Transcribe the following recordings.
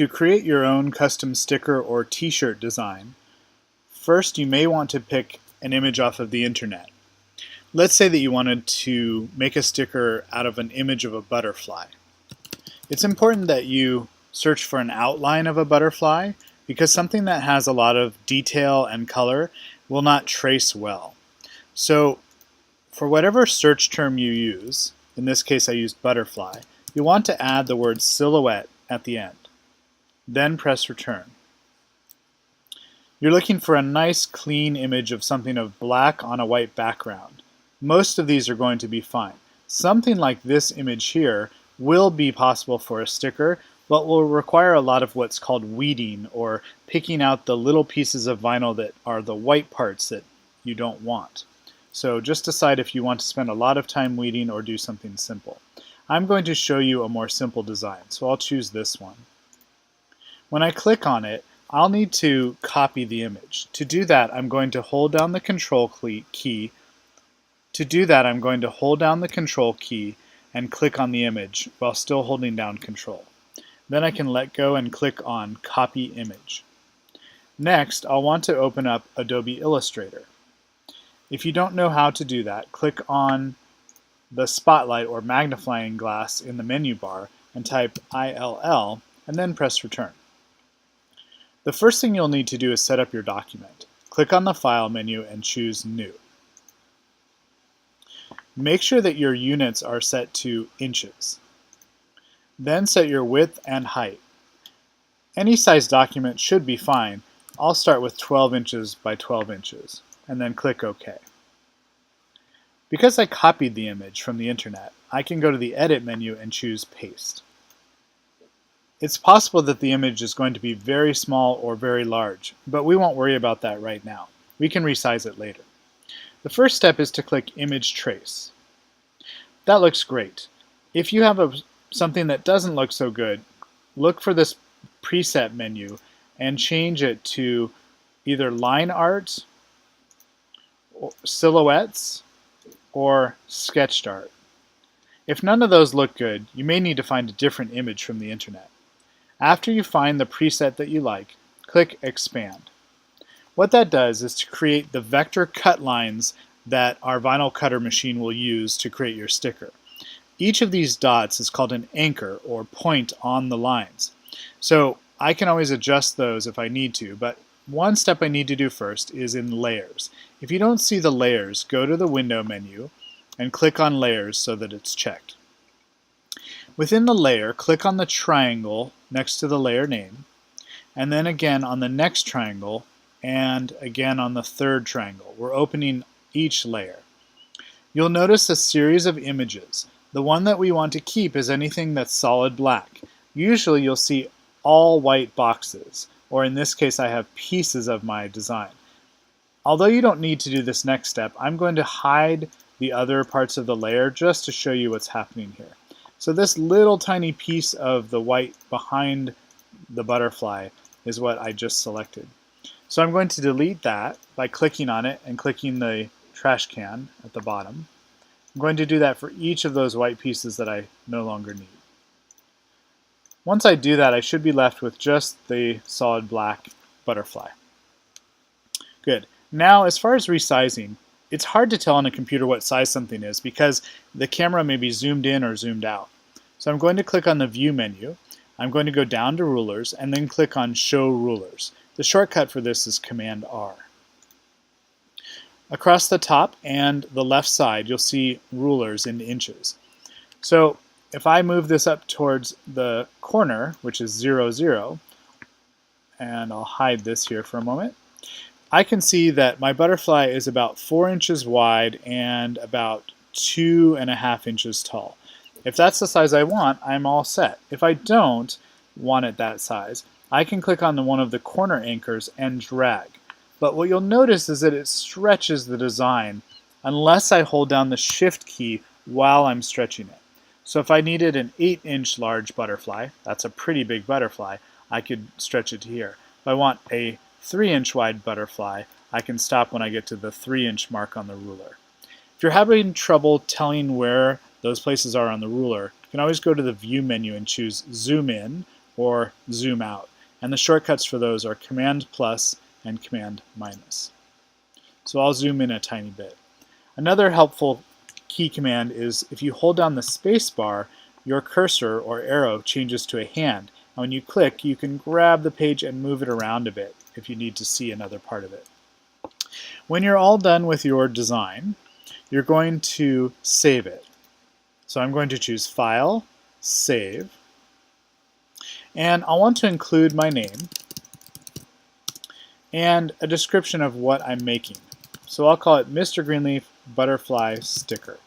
To create your own custom sticker or t-shirt design, first you may want to pick an image off of the internet. Let's say that you wanted to make a sticker out of an image of a butterfly. It's important that you search for an outline of a butterfly because something that has a lot of detail and color will not trace well. So for whatever search term you use, in this case I used butterfly, you want to add the word silhouette at the end. Then press return. You're looking for a nice clean image of something of black on a white background. Most of these are going to be fine. Something like this image here will be possible for a sticker, but will require a lot of what's called weeding, or picking out the little pieces of vinyl that are the white parts that you don't want. So just decide if you want to spend a lot of time weeding or do something simple. I'm going to show you a more simple design, so I'll choose this one. When I click on it, I'll need to copy the image. To do that, I'm going to hold down the Control key. To do that, I'm going to hold down the Control key and click on the image while still holding down Control. Then I can let go and click on Copy Image. Next, I'll want to open up Adobe Illustrator. If you don't know how to do that, click on the spotlight or magnifying glass in the menu bar and type ILL and then press return. The first thing you'll need to do is set up your document. Click on the File menu and choose New. Make sure that your units are set to inches. Then set your width and height. Any size document should be fine. I'll start with 12 inches by 12 inches, and then click OK. Because I copied the image from the internet, I can go to the Edit menu and choose Paste. It's possible that the image is going to be very small or very large, but we won't worry about that right now. We can resize it later. The first step is to click Image Trace. That looks great. If you have something that doesn't look so good, look for this preset menu and change it to either line art, or silhouettes, or sketched art. If none of those look good, you may need to find a different image from the internet. After you find the preset that you like, click Expand. What that does is to create the vector cut lines that our vinyl cutter machine will use to create your sticker. Each of these dots is called an anchor or point on the lines. So I can always adjust those if I need to, but one step I need to do first is in Layers. If you don't see the layers, go to the Window menu and click on Layers so that it's checked. Within the layer, click on the triangle next to the layer name, and then again on the next triangle, and again on the third triangle. We're opening each layer. You'll notice a series of images. The one that we want to keep is anything that's solid black. Usually you'll see all white boxes, or in this case I have pieces of my design. Although you don't need to do this next step, I'm going to hide the other parts of the layer just to show you what's happening here. So this little tiny piece of the white behind the butterfly is what I just selected. So I'm going to delete that by clicking on it and clicking the trash can at the bottom. I'm going to do that for each of those white pieces that I no longer need. Once I do that, I should be left with just the solid black butterfly. Good. Now, as far as resizing, it's hard to tell on a computer what size something is because the camera may be zoomed in or zoomed out. So I'm going to click on the View menu. I'm going to go down to Rulers and then click on Show Rulers. The shortcut for this is Command R. Across the top and the left side, you'll see rulers in inches. So if I move this up towards the corner, which is 0, 0, and I'll hide this here for a moment, I can see that my butterfly is about 4 inches wide and about 2.5 inches tall. If that's the size I want, I'm all set. If I don't want it that size, I can click on one of the corner anchors and drag. But what you'll notice is that it stretches the design unless I hold down the Shift key while I'm stretching it. So if I needed an 8-inch large butterfly, that's a pretty big butterfly, I could stretch it to here. If I want a 3-inch wide butterfly, I can stop when I get to the 3-inch mark on the ruler. If you're having trouble telling where those places are on the ruler, you can always go to the View menu and choose Zoom In or zoom out. And the shortcuts for those are Command plus and Command minus. So I'll zoom in a tiny bit. Another helpful key command is if you hold down the space bar, your cursor or arrow changes to a hand. And when you click, you can grab the page and move it around a bit if you need to see another part of it. When you're all done with your design, you're going to save it. So I'm going to choose File, Save, and I'll want to include my name and a description of what I'm making. So I'll call it Mr. Greenleaf Butterfly Sticker.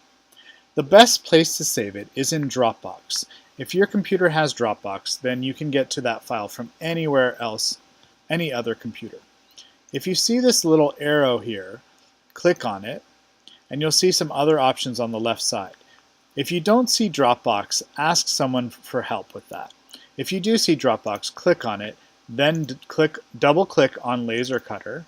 The best place to save it is in Dropbox. If your computer has Dropbox, then you can get to that file from anywhere else, any other computer. If you see this little arrow here, click on it, and you'll see some other options on the left side. If you don't see Dropbox, ask someone for help with that. If you do see Dropbox, click on it, then double-click on Laser Cutter,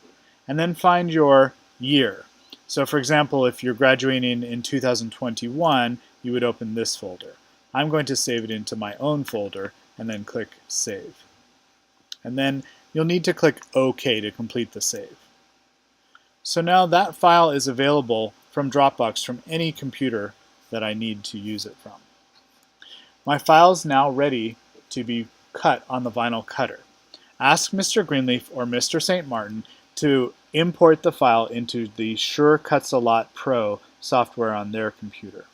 and then find your year. So for example, if you're graduating in 2021, you would open this folder. I'm going to save it into my own folder and then click Save. And then you'll need to click OK to complete the save. So now that file is available from Dropbox from any computer that I need to use it from. My file is now ready to be cut on the vinyl cutter. Ask Mr. Greenleaf or Mr. St. Martin to import the file into the Sure Cuts A Lot Pro software on their computer.